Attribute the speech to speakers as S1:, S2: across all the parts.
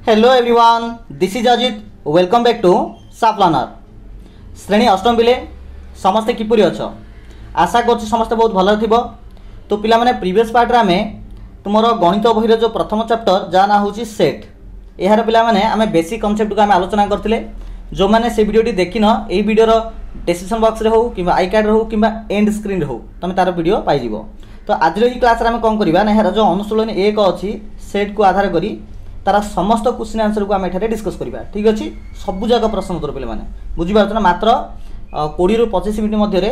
S1: Hello everyone, this is Ajit. Welcome back to साफ learner. श्रेणी अष्टम पिले समस्ते किपरि अछ? आशा कर समस्ते बहुत भल थी। तो पिला माने प्रीवियस पार्ट रे तुमर गणित बही जो प्रथम चैप्टर जहाँ ना हूँ सेट, यार पिला माने आमे बेसिक कॉन्सेप्ट को आमे आलोचना करथिले। जो माने से वीडियो देखिन एई वीडियोर डिस्क्रिप्शन बॉक्स रे हो कि आई कार्ड रे हो कि एंड स्क्रीन रे हो तुम तार वीडियो पाई जिवो। तो आज ही क्लास रे आमे कोन करबा ना यार जो अनुशीलन 1 अछि सेट को आधार करी तारा समस्त क्वेश्चन आंसर को आम एठारे डिस्कस करबा। ठीक अछि, सब जगह प्रश्न उत्तर पे माने बुझी पारछ ना। मात्र 20 रु 25 मिनिट मध्य रे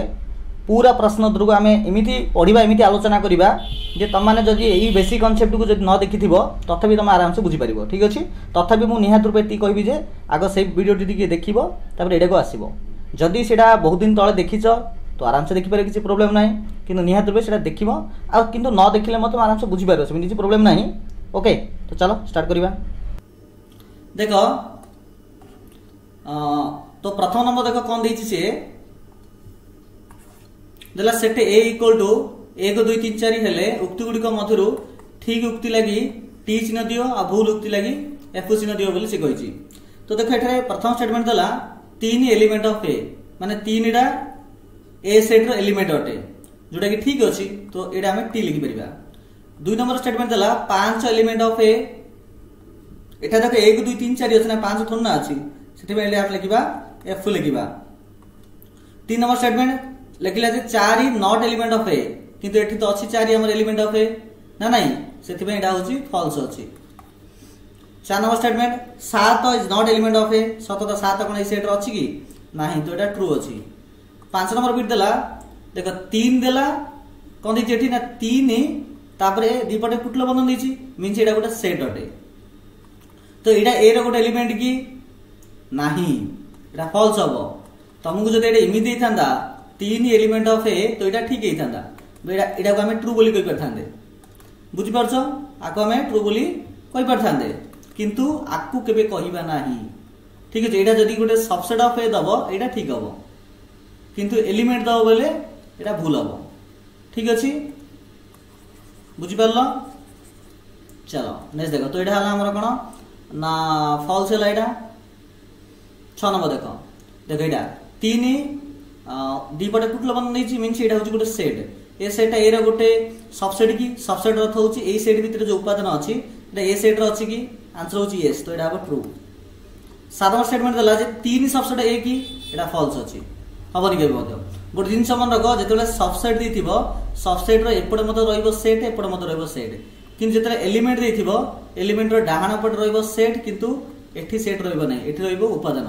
S1: पूरा प्रश्न उत्तर को आम एमिति पढ़िबा, एमिति आलोचना करबा जे तुम माने जदि एई बेसिक कांसेप्ट को जदि न देखिथिबो तथापि तुम आराम से बुझी पारिबो। ठीक अछि, तथापि मु निहात रूपे एति कहबी जे आगो से वीडियो टिके देखिबो तापर एडा को आसीबो। जदि सेडा बहुत दिन तळे देखिछ तो आराम से देखि पारे, किछि प्रॉब्लम नाही। किंतु निहात रूपे सेडा देखिबो आ किंतु न देखिले मत आराम से बुझी पारिबो, सेमि किछि प्रॉब्लम नाही। ओके, तो चलो स्टार्ट करिबा। देखो तो प्रथम नंबर देखो कौन देछि से देला सेट ए इक्वल टू 1 2 3 4 हेले उक्ति गुडी को मधुरु ठीक उक्ति लागि टी चिन्ह दियो आ भूल उक्ति लागि एफ चिन्ह दियो बोली से कहिछि। तो देखो एठारे प्रथम स्टेटमेंट देला 3 एलिमेंट ऑफ ए, माने 3 टा ए सेट रो एलिमेंट अटे जोटा कि ठीक अछि। तो एडा हमें टी लिखि परिबा। 2 नंबर स्टेटमेंट देला 5 एलिमेंट ऑफ ए, एटा देखो 1 2 3 4 अछि ना 5 थोन ना अछि, सेठी में आप लिखिबा एफ लिखिबा। 3 नंबर स्टेटमेंट लिखिला जे 4 नॉट एलिमेंट ऑफ ए, किंतु एठी तो अछि 4 हमर एलिमेंट ऑफ ए ना नाही, सेठी में एटा होछि फॉल्स अछि। 4 नंबर statement 7 is not element of A, 7 कोन ए सेट रो अछि कि नाही, तो एटा ट्रू अछि। 5 नंबर बिट देला देखो 3 देला कोन दी जेठी ना 3 तापरे दीपटे कुटलो बंधन दिछि, मींस एटा गोटे सेट अटे। तो एटा ए रो गोटे एलिमेंट की नाही, एटा फॉल्स हबो। तुमको जदि एटा इमिति थांदा 3 एलिमेंट ऑफ ए तो एटा ठीक हे थांदा, एटा को हमें ट्रू बोली कहि परथांदे। बुझि परछो, आको हमें ट्रू बोली कहि परथांदे, किंतु आकु केबे कहिबा नाही। ठीक है, एटा जदि गोटे सबसेट ऑफ ए दबो एटा ठीक हबो, किंतु एलिमेंट दबो बोले एटा भूल हबो। ठीक अछि, बुझि परलो। चलो नेक्स्ट देखो। तो एटा हला हमर कोन ना फॉल्स है एटा। 6 नंबर देखो देखो एटा 3 दीपटे कुटलो बन नैछि, मींस एटा होछि गोटे सेट। ए सेट ए रो गोटे सबसेट की सबसेट अर्थ होछि ए सेट भितर जो उपादान अछि एटा ए सेट रो अछि की आंसर होछि यस, तो एटा हबो ट्रू। 7 नंबर स्टेटमेंट देला जे 3 सबसेट ए की एटा फॉल्स अछि, हबनि के बोध। गोटे जिंस मन रखो जेतेले सबसेट दिथिबो सबसेट रो एपडे मत रहइबो सेट, एपडे मत रहइबो सेट, किंतु जेतेले एलिमेंट देथिबो एलिमेंट रो डाहाण पट रहइबो सेट, किंतु एठी सेट रहइबो नै, एठी रहइबो उपादान।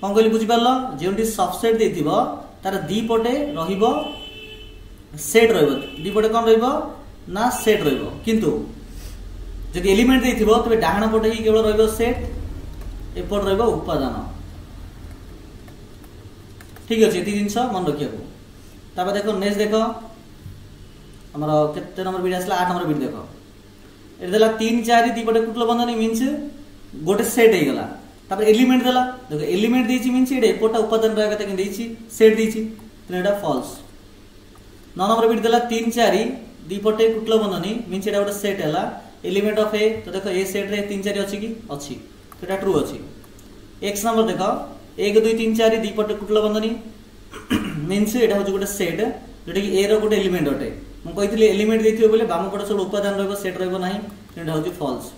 S1: कोन कहली बुझि परलो, जेउंटी सबसेट देथिबो तार दी पटे रहिबो सेट रहइबो, दी पटे कोन रहइबो ना सेट रहइबो, किंतु जदि एलिमेंट देथिबो तबे डाहाण पटे ही केवल रहइबो सेट, एपट रहइबो उपादान। ठीक अछि, एती जिंस मन रखियाको। ताबे देखो नेक्स्ट देखो हमर केते नंबर वीडियो आसला 8 नंबर वीडियो देखो। ए देला 3 4 दी पटे कुटलो बंधन मींस गोटे सेट हे गेला। तापर एलिमेंट देला देखो एलिमेंट देछि मींस एडे एपोटा उपादान रहगा तके देछि सेट देछि, तो एटा फॉल्स। 9 नंबर वीडियो देला 3 4 दी पटे कुटलो बंधन मींस एटा गोटे सेट हैला एलिमेंट ऑफ ए। तो देखो ए सेट रे 3 4 अछि कि अछि, तो एटा ट्रू अछि। x नंबर देखो 1 2 3 4 दी पटे कुटलो बंधन मींस एटा होछि गोटे सेट जोटा कि ए रो गोटे एलिमेंट अटे। मु कहितली एलिमेंट देथिबो बोले बाम पटे सब उपादान रहबो सेट रहबो नाही, एटा होछि फॉल्स।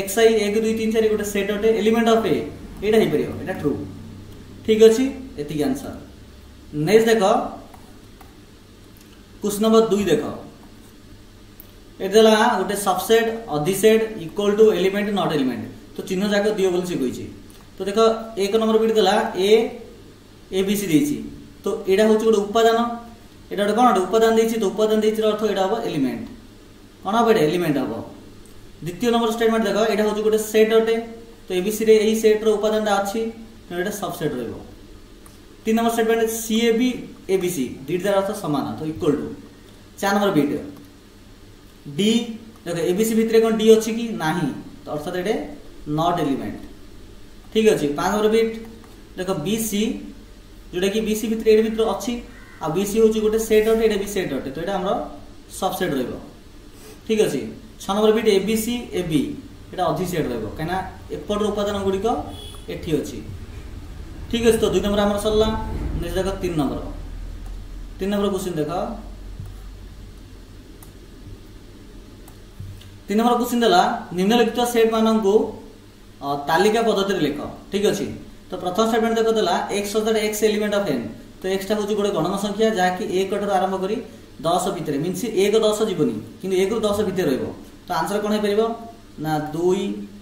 S1: xi 1 2 3 4 गोटे सेट अटे एलिमेंट ऑफ ए, एटा हे परियो एटा ट्रू। ठीक अछि, एति आंसर। नेक्स्ट देखो क्वेश्चन नंबर 2 देखो। एदेला गोटे सबसेट अधिसेट equal to element not element, तो चिन्ह जाक दियो बोल से कहिछि। तो देखो 1 नंबर बिट देला ए बी सी देछि, तो एडा होछि गोटे उपादान, एडा गोटे कोन उपादान देछि, तो उपादान देछि अर्थ एडा हो एलिमेंट, कोन हो एलिमेंट हो। द्वितीय नंबर स्टेटमेंट देखो एडा होछि गोटे सेट अटे, तो एबीसी रे एई सेट रो उपादान दा अछि, तो एडा सबसेट रहइबो। 3 number statement C A B ABC दीटा अर्थ समान, तो equal to. 4 number bit D देखो एबीसी भितरे कोन डी अछि कि नाही, तो अर्थात एडे नॉट एलिमेंट। ठीक अछि। 5 नंबर बिट देखो बीसी जोटा कि बीसी भितरे एडे भितरे अछि, आ बीसी होछि गोटे सेट अटे, एडे भी सेट अटे, तो एडा हमरो सबसेट रहइबो। ठीक अछि। 6 नंबर बिट एबीसी एबी एटा अधिक सेट रहइबो काना एपट उपादान गुड़िक एठी अछि। ठीक अछि। तो 2 नंबर हमर सरला। नेक्स्ट देखो 3 नंबर क्वेश्चन देखो 3 नंबर क्वेश्चन देला निम्नलिखित सेट मानन को तालिका पद्धति लेख। ठीक अछि। तो प्रथम स्टेटमेंट देखो देला x so that x element of n। तो x टा होची गोटे गणन संख्या जाकी 1 ठाରୁ आरंभ करी 10 भितर मींस 1 10 जीवनी किंतु 1 ରୁ 10 भितर रहइबो। तो आंसर कोन हे परिबो ना 2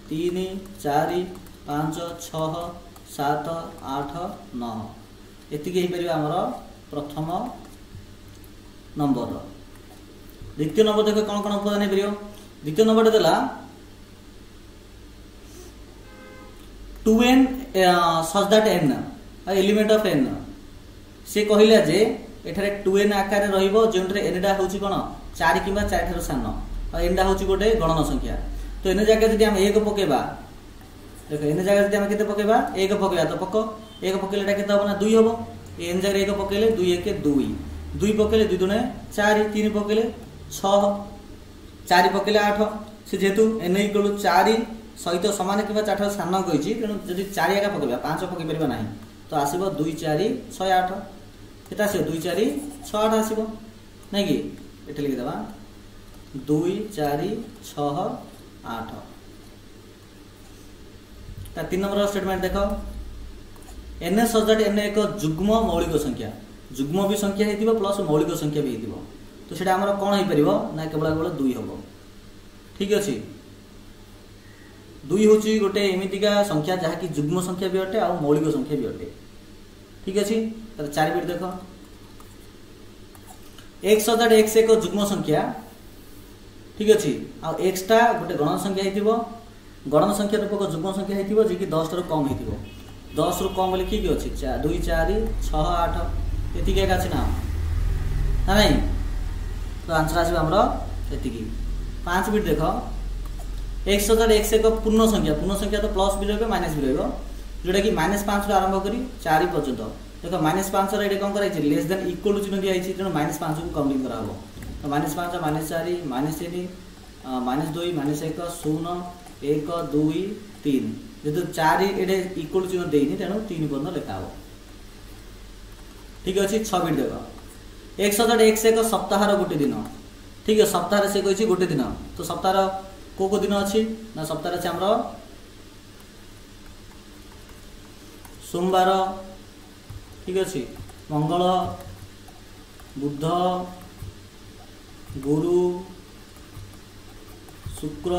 S1: 3 4 5 6 7 8 9 एतिके हे परिबो हमर प्रथम नंबर। द्वितीय नंबर देखो कोन कोन उपादान हे परिबो। द्वितीय नंबर देला 2n such that n element of n से कहिला जे एठारे 2n आकार रहिबो जेंटरे n डा होची कोन 4 किबा 4 ठाରୁ सान और n डा होची गोटे गणन संख्या। तो एने जगह जदि हम 1 पकेबा देखो एने जगह जदि हम केते पकेबा 1 पकेबा तो पको 1 पकेले एटा केते होबो ना 2 होबो। एन जगह 1 पकेले 2 1 2 2 पकेले 2 दुने 4 3 पकेले 6 4 पकेले 8 से जेतु n इक्वल 4 सहित समान किबा 4 ठाରୁ सान कहिछि तेनु जदि 4 एका पकेबा 5 पके परबा नाही तो आसीबो 2 4 6 8 केता आसीबो 2 4 6 8 आसीबो नै कि एटा लिखि देबा 2 4 6 8। ता 3 नंबर स्टेटमेंट देखो n such that n एक जुग्म मौलिक संख्या जुग्म भी संख्या हेतिबो प्लस मौलिक संख्या भी हेतिबो। तो सेटा हमर कोन हे परिबो ना केवल केवल 2 होबो। ठीक अछि। 2 होची गोटे एमितिका संख्या जहा कि जुग्म संख्या भी अटे और मौलिक संख्या भी अटे। ठीक अछि। त 4 बिट देखो x such that x एक जुग्म संख्या। ठीक अछि। आ x टा गोटे गणन संख्या हेतिबो गणन संख्या रूपक जुग्म संख्या हेतिबो जे कि 10 ठाରୁ कम हेतिबो 10 ରୁ कम बोले की अछि 2 4 6 8 एतिके एक अछि ना नै। तो आंसर आसी हमरो एतिकी। 5 बिट देखो x such that x एक पूर्ण संख्या तो प्लस भी रहबो माइनस भी रहबो जोटा कि -5 ରୁ आरंभ करी 4 पर्यंत। देखो -5 रे एडे कोन कराइ छै लेस देन इक्वल टू चिन्ह दिया छै तेनु -5 को काउंटिंग करा हबो। तो -5 -4 -3 -2 -1 0 1 2 3 जेतु 4 एडे इक्वल चिन्ह देइनी तेनु 3 पर्यंत लिखा हबो। ठीक अछि। 6 बिट देखो x such that x एक सप्ताह रो गोटे दिन। ठीक है। सप्ताह रे से कहै छै गोटे दिन। तो सप्ताह रो को दिन अछि ना सप्ताह रे हमरो सोमवार। ठीक अछि। मंगल बुध गुरु शुक्र।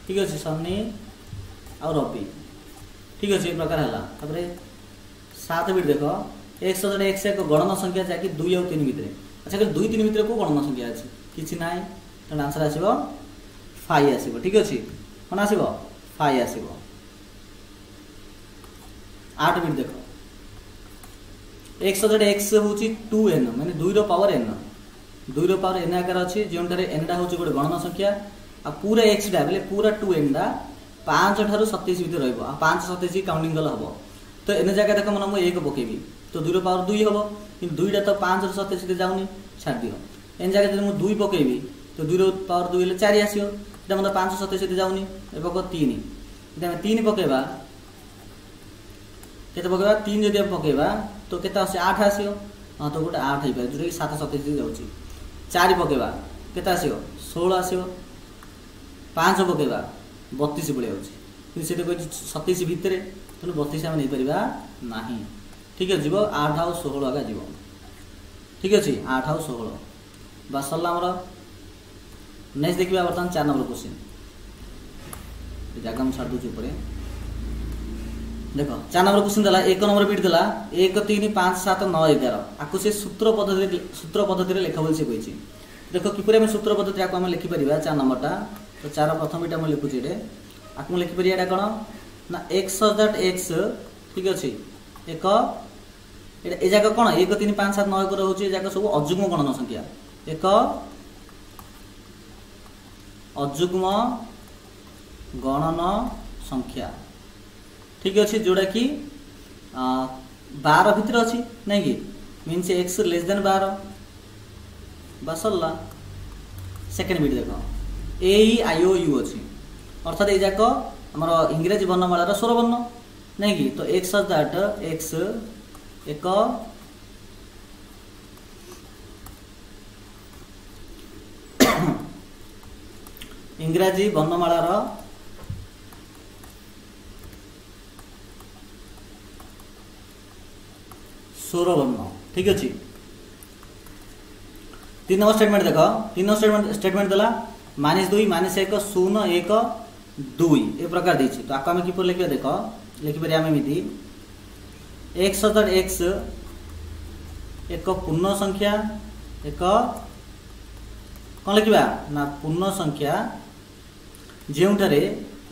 S1: ठीक अछि। शनि और रवि। ठीक अछि। एक प्रकार हला। तबरे 7 बिट देखो x such that x एक गणन संख्या जाकी 2 और 3 भितरे। अच्छा 2 3 भितरे को गणन संख्या अछि किछि नाही त आंसर आसीबो 5 आसीबो। ठीक अछि। कोन आसीबो 5 आसीबो। 8 बिट देखो x such that x होची 2n माने 2 रो पावर n 2 रो पावर n आकार अछि जेंटारे n डा होची गोटे गणन संख्या आ पूरा x डा बेले पूरा 2n डा 5 ठाରୁ 27 भितर रहइबो आ 5 27 काउंटिंग गला हबो। तो एने जगह देखो मन मु 1 पकेबी तो 2 रो पावर 2 हबो कि 2 डा तो 5 रो 27 रे जाउनी छाड़ दियो। एने जगह जदि मु 2 पकेबी तो 2 रो पावर 2 ले 4 आसीयो एटा मतलब 5 27 रे जाउनी ए पको 3 एटा 3 पकेबा केते पकेबा 3 जदि पकेबा तो केता आसी 8 आसीयो। हां तो गोटे 8 हे पाए जोटा कि 7 27 रे जाउची। 4 पकेबा केता आसीयो 16 आसीयो। 5 पकेबा 32 पड़े जाउची कि सेते कोइ 27 भितरे तनु 32 हम नै परिबा नाही। ठीक है। जीवो 8 और 16 आगा जीवो। ठीक अछि। 8 और 16 बस सल्ला हमर नेक्स्ट देखिबा बर्तन 4 नंबर क्वेश्चन जागम छाड़ दु ऊपर देखो 4 नंबर क्वेश्चन दला 1 नंबर बिट दला 1 3 5 7 9 11 आकु से सूत्र पद्धति रे लेखा बोल से कहिछि। देखो किपरे हम सूत्र पद्धति आकु हम लिखि परिबा 4 नंबर टा। तो 4 प्रथम बिटा हम लिखु जेडे आकु लिखि परिया एटा कोन ना x such that x। ठीक अछि। एक एटा ए जागा कोन 1 3 5 7 9 को रहउछि ए जागा सब अजुग्म गणन संख्या एक अजुग्म गणन संख्या। ठीक अछि। जोड़ा कि 12 भितर अछि नै कि मींस x लेस देन 12 बसल्ला। सेकंड बिट देखो A E I O you अछि अर्थात ये जाक आमर इंग्रेजी वर्णमालार स्वर वर्ण नहीं कि तो एक्स दैट एक्स एक इंग्राजी वर्णमालार स्वर वर्ण ठीक अच्छे। 3 नंबर स्टेटमेंट देख 3 नंबर स्टेटमेंट देला -2 -1 0 1 2 ए प्रकार देछि तो आको आम किपर लिखिबा देख लिखिपर आम एमिति एक्स दैट एक्स एक पूर्ण संख्या एक कौन लिखा ना पूर्ण संख्या जोठारे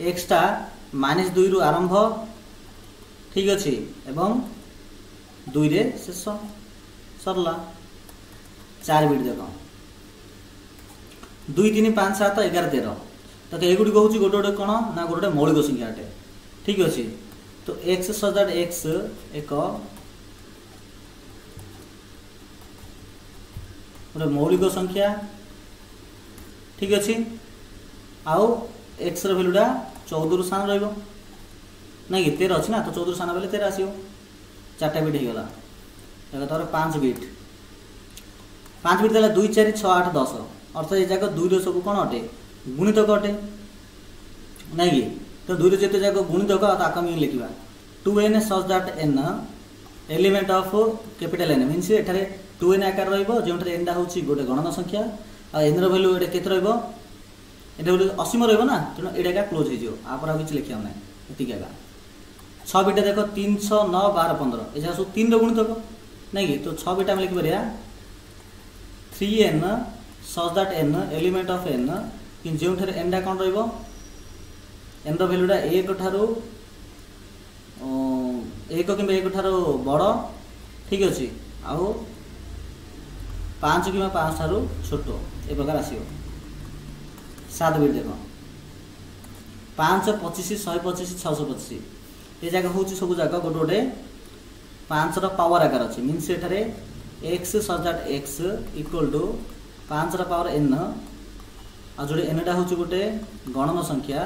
S1: एक्सटा -2 रु आरंभ ठीक अच्छे एवं 2 रे शेष सरला 4 बिट देख 2 3 5 7 11 13 तो एगुड़ी हूँ गोटे गोटे कौन ना गोटे मौलिक संख्या अटे ठीक अच्छे। तो एक्स सजाड एक्स एक गोटे मौलिक संख्या ठीक अच्छे आउ एक्स रैल्यूटा 14 रु सान रही कि 13 अच्छी ना तो 14 रु सान बोले 13 आसो 4टा बिट होगा देखो तार 5 बिट देला 2 4 6 8 10 अर्थात ये जाक 2 सब कौन अटे गुणितक अटे नहीं कि तो 2 जिते जाक गुणितक ताक लिखा 2n such that n element of capital N means एठारे 2n आकार रहिबो जोंठारे एनटा होची गोटे गणना संख्या आ एन रो वैल्यू एटा केते रहिबो एटा गोटे असीम रहिबो ना तेणु एटा क्लोज हो जिवो आ पर आ किछ लिखिया नै एतिक आगा 6 बिटा देखो 3 6 9 12 15 ए सब 3 रो गुणितक नहीं कि तो 6 बिटा हम लिखि परिया 3n such that n element of n कि जोंठारे एनटा कोन रहिबो एन रो वैल्यूटा 1 ठारो 1 कि 1 ठारो बड़ ठीक अच्छे आउ 5 कि 5 ठारो छोट ए प्रकार आसो 7 बिट देख 5 25 125 625 ये जगह हूँ सब जगह गोटे गोटे 5 पावर आकार अच्छे मीनस एठारे x such that x equal to 5 power n आ जो एनटा हूँ गोटे गणन संख्या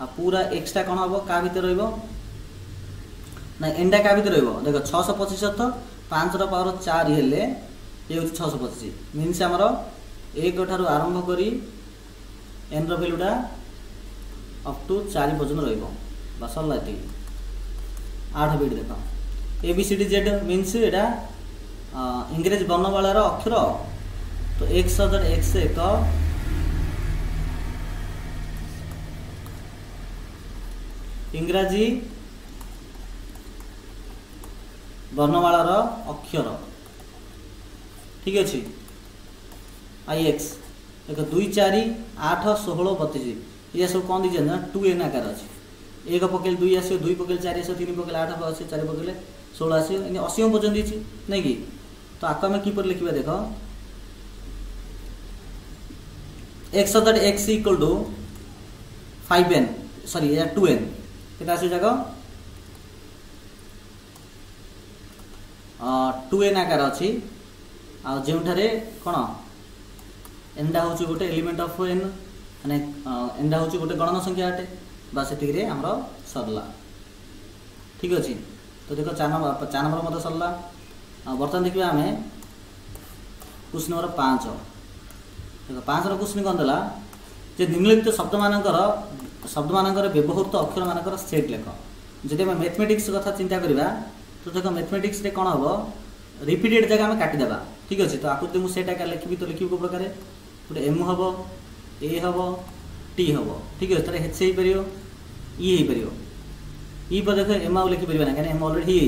S1: आ पूरा एक्सटा कौन हम क्या भितर ना एनटा क्या भितर देख 625 5 पावर 4 हेले ये हूँ 625 मीनस आमर 1 ठारू आरंभ करी एन रैल्यूटा अप टू 4 पर्यटन रहा सरला ये 8 बिट देख ABCD मीन्स एटा इंग्रेजी वर्णमालार अक्षर तो एक्स एक्स एक इंग्राजी वर्णमालार अक्षर ठीक अच्छे IX एक 2 4 8 16 32 ये सब कौन दीजिए ना 2n आकार अच्छे 1 पकेल 2 आसो 2 पकेल 4 आसो 3 पकेल 8 आसो 4 पकेल 16 आसो इन 80 पर्यटन दीची नहीं कि तो आपको आम किपर लिखा देख X that X equal to 5n sorry 2n केटा आसो जाक 2n आकार अच्छी आ जोठारे कौन एनटा हूँ गोटे एलिमेंट ऑफ n माने एनटा हूँ गोटे गणन संख्या अटे बस से आमर सरला ठीक अच्छे। तो देख 4 नंबर मत सरला बर्तमान देखिए आम क्वेश्चन नंबर 5 देख 5 क्वेश्चन कौन देला जे निम्नलिखित शब्द मानकर व्यवहृत अक्षर मानकर सेट लेख जब आम मैथमेटिक्स कथा चिंता करवा तो देख मैथमेटिक्स रे कौन हम रिपीटेड जगह आम काटिदेबा ठीक अच्छे। तो आपको मुझे सेटा लिखी तो लिखी को प्रकार गोटे एम हम ए हम टी हम ठीक अच्छे तार एच हो पार ई हो पार ई पर देख एम आउ लिखिपर ना कहीं एम अलरेडी हो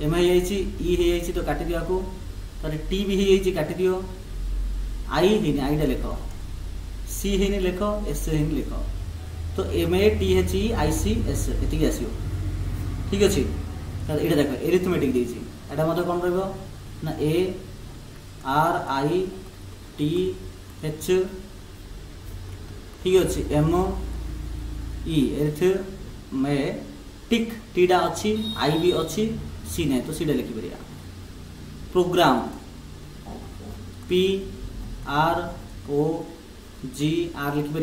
S1: एम हो तो काटिदियो आपको तार टी भी हो काटिदि आई है आईटा लिख सी है लिख एस है लिख तो MATHEICS ये आसो ठीक अच्छे। ये देख एरिथमेटिक देती एटा मत कौन रहा ARITH ठीक अच्छे ME एरिथ में टिक टीटा अच्छी आई भी अच्छी सी नहीं तो सीटा लिखिपर प्रोग्राम PROGR लिखिपर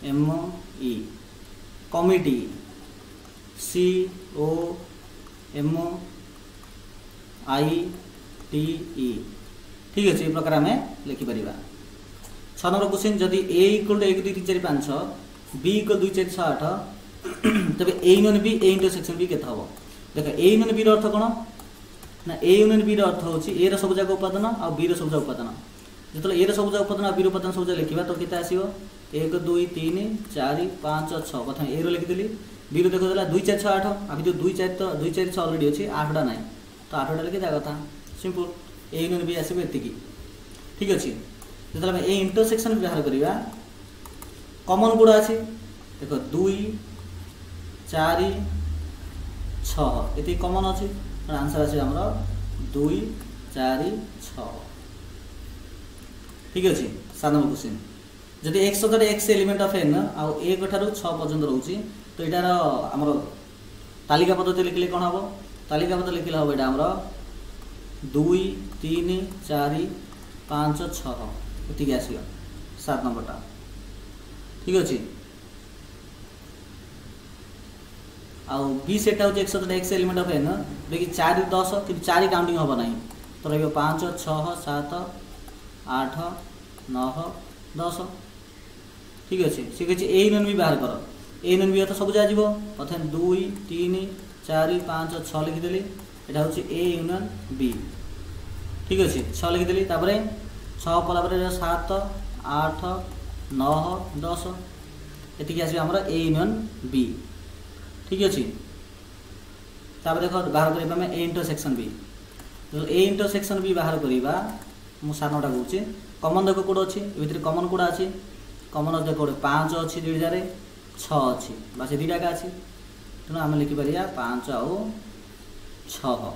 S1: ME कमिटी COMITE ठीक अच्छे। प्रकार आम लिखिपर 6 नंबर क्वेश्चन जदि A equal to 1 2 3 4 5 6 B equal 2 4 6 8 तबे A union B A intersection B केते हबो देख A यूनियन B रो अर्थ कोन ना A यूनियन B रो अर्थ होची A रो सब जाक उपादान आ B रो सब जाक उपादान जतले A रो सब जाक उपादान आ B रो उपादान सब जाक लिखिबा तो केते आसीबो 1 2 3 4 5 6 प्रथम A रो लिखि देली B रो देखो देला 2 4 6 8 अभी जो 2 4 तो 2 4 6 ऑलरेडी अछि 8 टा नाही तो 8 टा लिखि दा कथा सिंपल A यूनियन B आसीबो एतिकी ठीक अछि। जतले हम ए इंटरसेक्शन व्यवहार करिवा कॉमन गुडा अछि देखो 2 4 6 एति कॉमन अछि आंसर अछि हमरो 2 4 6 ठीक अछि। 7 नंबर क्वेश्चन जदि x Sadre x element of n आ 1 ठारू 6 पर्यंत रहउची तो एटार हमरो तालिका पद्धति लिखले कोन हबो तालिका पद्धति लिखले हबो एटा हमरो 2 3 4 5 6 एति आसीबो 7 नंबर टा ठीक अछि। आ बी सेट हो x x element of n देखि 4 10 कि 4 काउंटिंग होबो नाही तो रहबो 5 6 7 8 9 10 ठीक अछि। से कहै ए यूनियन बी बाहर करो ए यूनियन बी तो सब जा जीवो प्रथम 2 3 4 5 6 लिखि देली एटा होछि ए यूनियन बी ठीक अछि 6 लिखि देली तापरे 6 पला परे 7 8 9 10 एति आसी हमरा ए यूनियन बी ठीक अछि। तापर देखो बाहर करिबा में ए इंटरसेक्शन बी जो ए इंटरसेक्शन बी बाहर करिबा मु सानोटा कहूची कॉमन देखो कोड अछि भीतर कॉमन कोड अछि कॉमन देखो 5 अछि 2 रे 6 अछि बस दुटा का अछि तनो हम लिखि परिया 5 आ 6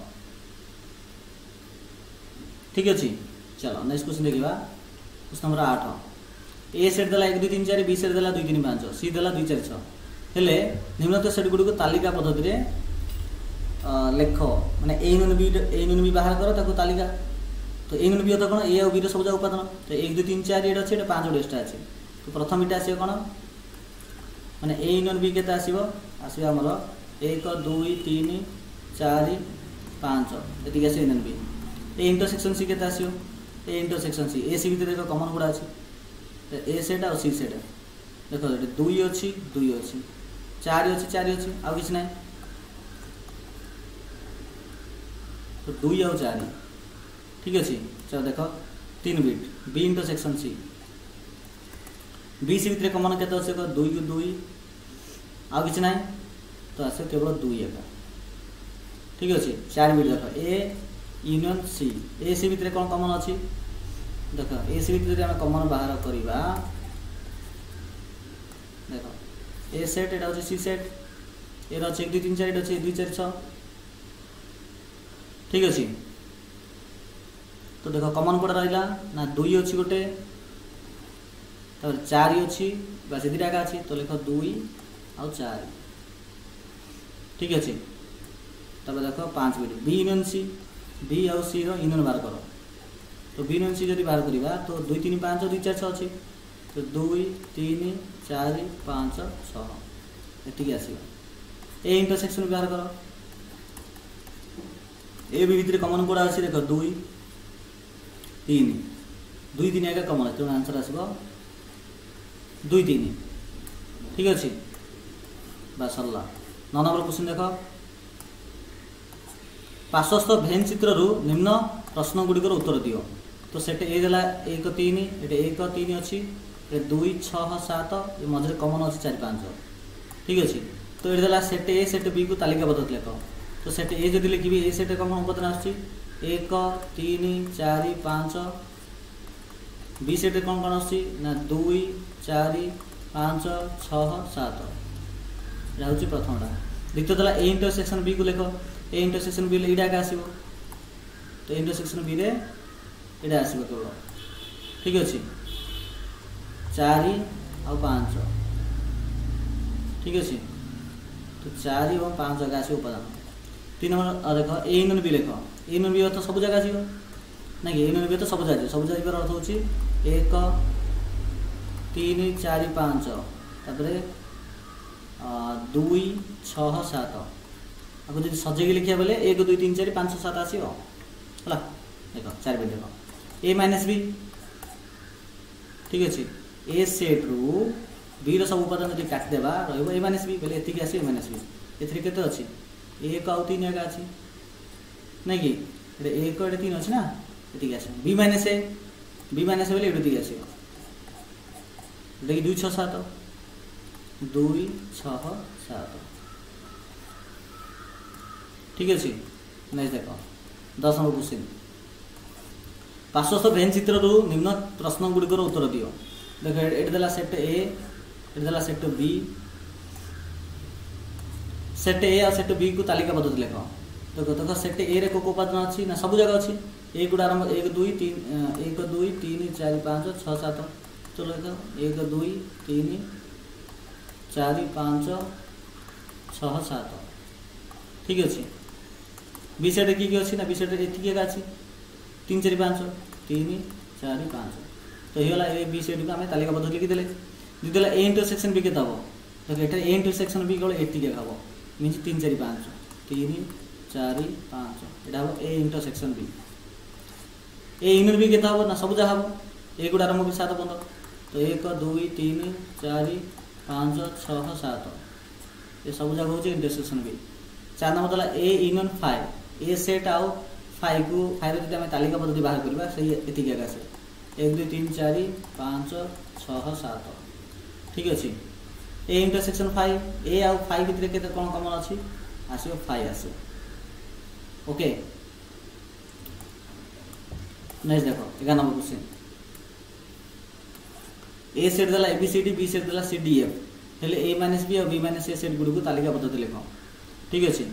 S1: ठीक अछि। चलो नेक्स्ट क्वेश्चन देखिबा क्वेश्चन नंबर 8 ए सेट देला 1 2 3 4 बी सेट देला 2 3 5 सी देला 2 4 6 हेले निम्नलिखित सेट गुडी को तालिका पद्धति रे लेख माने ए यूनियन बी बाहर करो ताको तालिका तो ए यूनियन बी तो कोन ए और बी रो सब जा उपादान तो 1 2 3 4 एटा अछि एटा 5 एक्स्ट्रा अछि तो प्रथम इटा आसी कोन माने ए यूनियन बी केता आसीबो आसीबो हमरो 1 2 3 4 5 एति के union B A intersection C केता आसीबो A intersection C A C भीतर देखो कॉमन गुडा अछि तो ए सेट और सी सेट देखो 2 अछि 2 अछि 4 अछि 4 अछि आ किछ नै तो 2 और 4 ठीक अछि। चलो देखो 3 बिट B intersection C B C भीतर कॉमन केते अछि 2 को 2 आ किछ नै तो आसे केवल 2 एका ठीक अछि। 4 बिट देखो A union C A C भीतर कोन कॉमन अछि देखो ए सी भीतर हम कॉमन बाहर करिबा देखो ए सेट एटा अछि सी सेट एरा अछि 1 2 3 4 एटा अछि 2 4 6 ठीक अछि। तो देखो कॉमन कोड रहइला ना 2 अछि गोटे तब 4 अछि बस एदिरा का अछि तो लिखो 2 और 4 ठीक अछि। तब देखो 5 बिट बी यूनियन सी बी और सी रो यूनियन बाहर करो तो बी यूनियन सी जदि बाहर करिबा तो 2 3 5 और 2 4 6 अछि तो 2 3 4 5 6 एति आसीबा ए इंटरसेक्शन बाहर करो ए बी भीतर कॉमन कोड अछि देखो 2 3 2 3 एका कॉमन तो आंसर आसीबो 2 3 ठीक अछि बस अल्लाह। 9 नंबर क्वेश्चन देखो पार्श्वस्थ भेन चित्र रु निम्न प्रश्न गुडी को उत्तर दियो तो सेट ए देला 1 3 एटे 1 3 अछि ए 2 6 7 ए मझरे कॉमन अछि 4 5 ठीक अछि। तो ए देला सेट ए सेट बी को तालिका पद्धति लेखो तो सेट ए जदि लिखिबी ए सेट कॉमन उपादान आछि 1 3 4 5 बी सेट कोन कोन आछि ना 2 4 5 6 7 रहउची प्रथमटा द्वितीय देला ए इंटरसेक्शन बी को लेखो ए इंटरसेक्शन बी ले इडा का आसीबो तो इंटरसेक्शन बी रे इडा आसीबो केवल ठीक अछि 4 और 5 ठीक अछि। तो 4 और 5 जगह आसी उपादान 3 नंबर देखो ए यूनियन बी लेखो ए यूनियन बी तो सब जगह आसीबो नै ए यूनियन बी तो सब जगह अर्थ होची 1 3 4 5 तापर 2 6 7 आपको जो सजेगी लिखिया बोले 1 2 3 4 5 7 आसीबो हला देखो 4 बिट देखो a माइनस b ठीक अछि ए सेट रु b रो सब उपादान जदि काट देबा रहइबो a माइनस b बोले एति के आसी a माइनस b एथि केते अछि 1 आउ 3 एका अछि नै कि एटे 1 एटे 3 अछि ना एति के आसी b माइनस बोले एति के आसी देखि 2 6 7 2 6 7 ठीक अछि नै देखो 10 नंबर क्वेश्चन पार्श्वस्थ वेन चित्र रु निम्न प्रश्न गुड़िकर उत्तर दियो देखो एट देला सेट ए एट देला सेट बी सेट ए और सेट बी को तालिका पद्धति लेख देखो देखो सेट ए रे को उपादान अछि ना सब जगह अछि ए गुडा आरंभ 1 2 3 1 2 3 4 5 6 7 चलो देखो 1 2 3 4 5 6 7 ठीक अछि बी सेट की अछि ना बी सेट एति के अछि 3 4 5 3 4 5 तो हे वाला ए बी सेट को हमें तालिका पद्धति लिखि देले दि देला ए इंटरसेक्शन बी के दबो तो एटा ए इंटरसेक्शन बी को एति के खाबो मींस 3 4 5 3 4 5 एटा हो A intersection B A union B के दबो ना सब जा हबो ए गुडा आरंभ 7 15 तो 1 2 3 4 5 6 7 ये सब जगह हो इंटरसेक्शन बी 4 नंबर दला ए यूनियन 5 ए सेट आउ 5 को 5 रे जदि हम तालिका पद्धति बाहर करबा सही एति के आसे 1 2 3 4 5 6 7 ठीक अछि ए इंटरसेक्शन 5 ए आउ 5 भितर केते कोन कॉमन अछि आसीओ 5 आसे ओके नेक्स्ट देखो 11 नंबर क्वेश्चन ए सेट दला एबीसीडी बी सेट दला सीडीएफ हेले ए माइनस बी और बी माइनस ए सेट गुडी को तालिका पद्धति लिखो ठीक अछि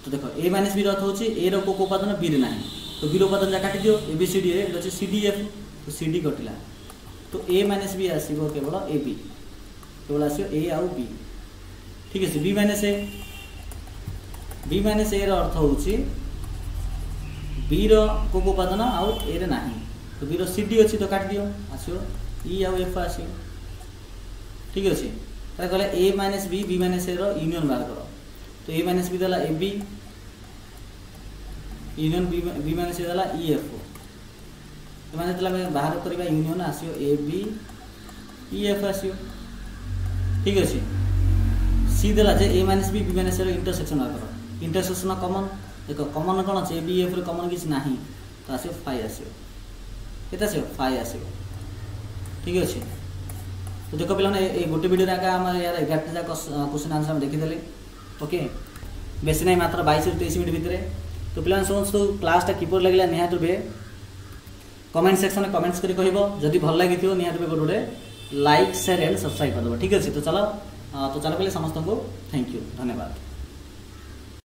S1: तो देखो ए माइनस बी अर्थ होची ए रो को उपादान बी रे नाही तो बी रो उपादान जा काटि दियो एबीसीडी रे अछि सीडीएफ तो सीडी कटिला तो ए माइनस बी आसीबो केवल ए बी केवल आसीबो ए आउ बी ठीक अछि बी माइनस ए रो अर्थ होची बी रो को उपादान आउ ए रे नाही तो बी रो सीडी अछि तो काटि दियो आसीबो ई आउ एफ आसीबो ठीक अछि त कहले A minus B minus A रो यूनियन बाहर करो तो ए माइनस बी दला A B union B minus A दला ई एफ तो माने दला में बाहर करबा यूनियन आसियो ए बी ई एफ आसियो ठीक अछि सी दला जे A minus B minus A रो इंटरसेक्शन बाहर करो इंटरसेक्शन कॉमन देखो कॉमन कोन अछि ए बी एफ रो कॉमन किछ नाही तो आसियो 5 आसियो केता आसियो 5 आसियो ठीक अछि तो देखो पिला ए गोटे वीडियो रे आका हम यार 11 टा क्वेश्चन आंसर हम देखि देले ओके बेसी नहीं मात्र 22 से 23 मिनट भितर तो पिला समस्त क्लास टा कीपर लागला निहात रुबे कमेंट सेक्शन में कमेंट्स करी कहबो जदी भल लागि थियो निहात रुबे गोटे लाइक शेयर एंड सब्सक्राइब कर दो ठीक अछि तो चलो पहले समस्त को थैंक यू धन्यवाद।